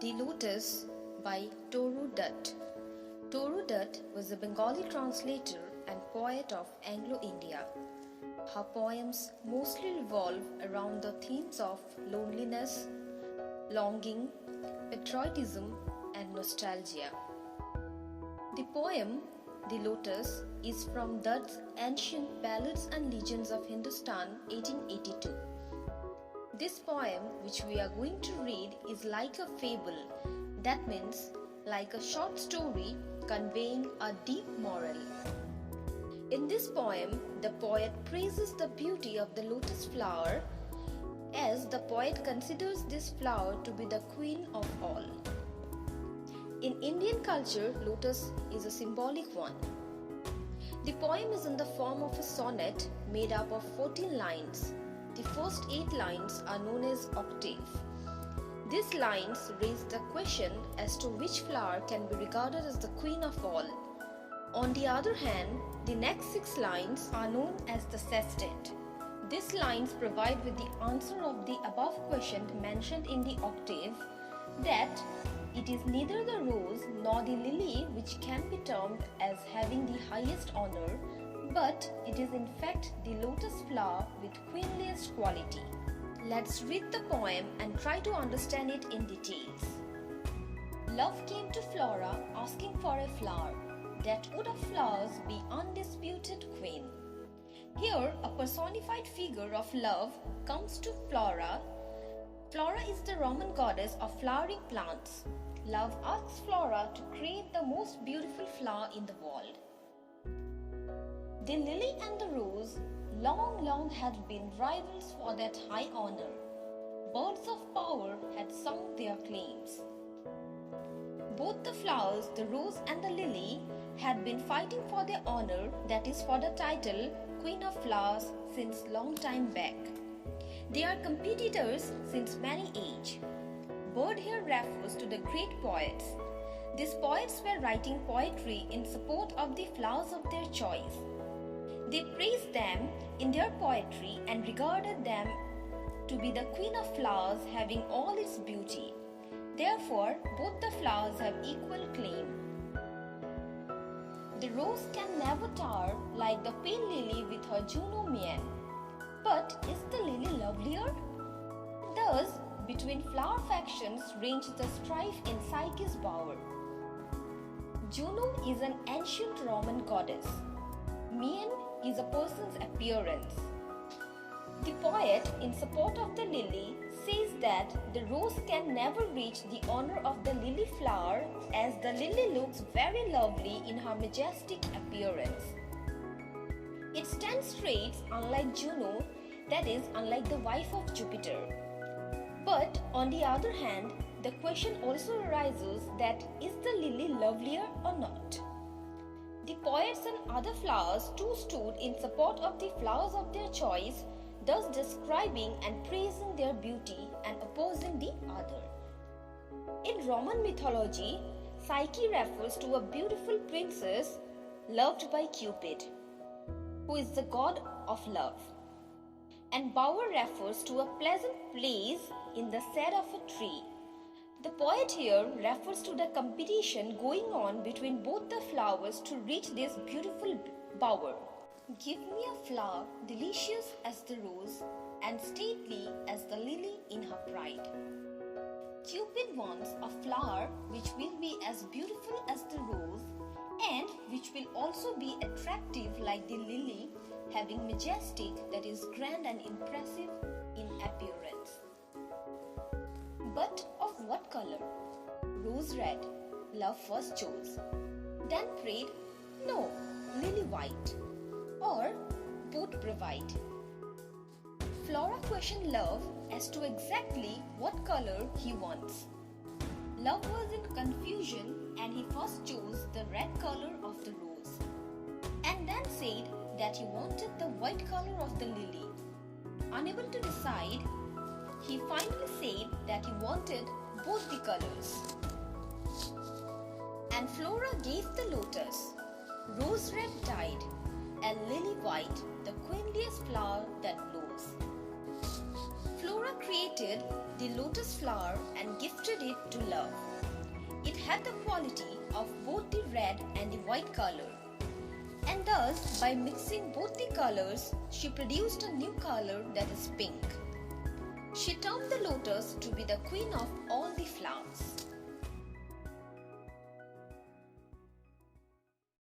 The Lotus by Toru Dutt. Toru Dutt was a Bengali translator and poet of Anglo-India. Her poems mostly revolve around the themes of loneliness, longing, patriotism, and nostalgia. The poem, The Lotus, is from Dutt's Ancient Ballads and Legends of Hindustan, 1882. This poem, which we are going to read, is like a fable, that means like a short story conveying a deep moral. In this poem, the poet praises the beauty of the lotus flower, as the poet considers this flower to be the queen of all. In Indian culture, lotus is a symbolic one. The poem is in the form of a sonnet made up of 14 lines. The first 8 lines are known as octave. These lines raise the question as to which flower can be regarded as the queen of all. On the other hand, the next 6 lines are known as the sestet. These lines provide with the answer of the above question mentioned in the octave, that it is neither the rose nor the lily which can be termed as having the highest honor, but it is in fact the lotus flower with queenliest quality. Let's read the poem and try to understand it in details. Love came to Flora asking for a flower that would of flowers be undisputed queen. Here a personified figure of love comes to Flora. Flora is the Roman goddess of flowering plants. Love asks Flora to create the most beautiful flower in the world. The lily and the rose long had been rivals for that high honor. Birds of power had sung their claims. Both the flowers, the rose and the lily, had been fighting for their honor, that is for the title Queen of Flowers, since long time back. They are competitors since many age. Bird here refers to the great poets. These poets were writing poetry in support of the flowers of their choice. They praised them in their poetry and regarded them to be the queen of flowers, having all its beauty. Therefore, both the flowers have equal claim. The rose can never tower like the pale lily with her Juno mien. But is the lily lovelier? Thus, between flower factions range the strife in Psyche's bower. Juno is an ancient Roman goddess. Mien is a person's appearance. The poet, in support of the lily, says that the rose can never reach the honor of the lily flower, as the lily looks very lovely in her majestic appearance. It stands straight, unlike Juno, that is, unlike the wife of Jupiter. But on the other hand, the question also arises that is the lily lovelier or not? The poets and other flowers too stood in support of the flowers of their choice, thus describing and praising their beauty and opposing the other. In Roman mythology, Psyche refers to a beautiful princess loved by Cupid, who is the god of love. And bower refers to a pleasant place in the shade of a tree. The poet here refers to the competition going on between both the flowers to reach this beautiful bower. Give me a flower delicious as the rose and stately as the lily in her pride. Cupid wants a flower which will be as beautiful as the rose and which will also be attractive like the lily, having majestic, that is grand and impressive in appearance. But of what color? Rose red, love first chose. Then prayed, no, lily white. Or both provide. Flora questioned love as to exactly what color he wants. Love was in confusion and he first chose the red color of the rose, and then said that he wanted the white color of the lily. Unable to decide, he finally said that he wanted both the colors. And Flora gave the lotus. Rose red died, and lily white, the queenliest flower that blows. Flora created created the lotus flower and gifted it to love. It had the quality of both the red and the white color. And thus, by mixing both the colors, she produced a new color that is pink. She termed the lotus to be the queen of all the flowers.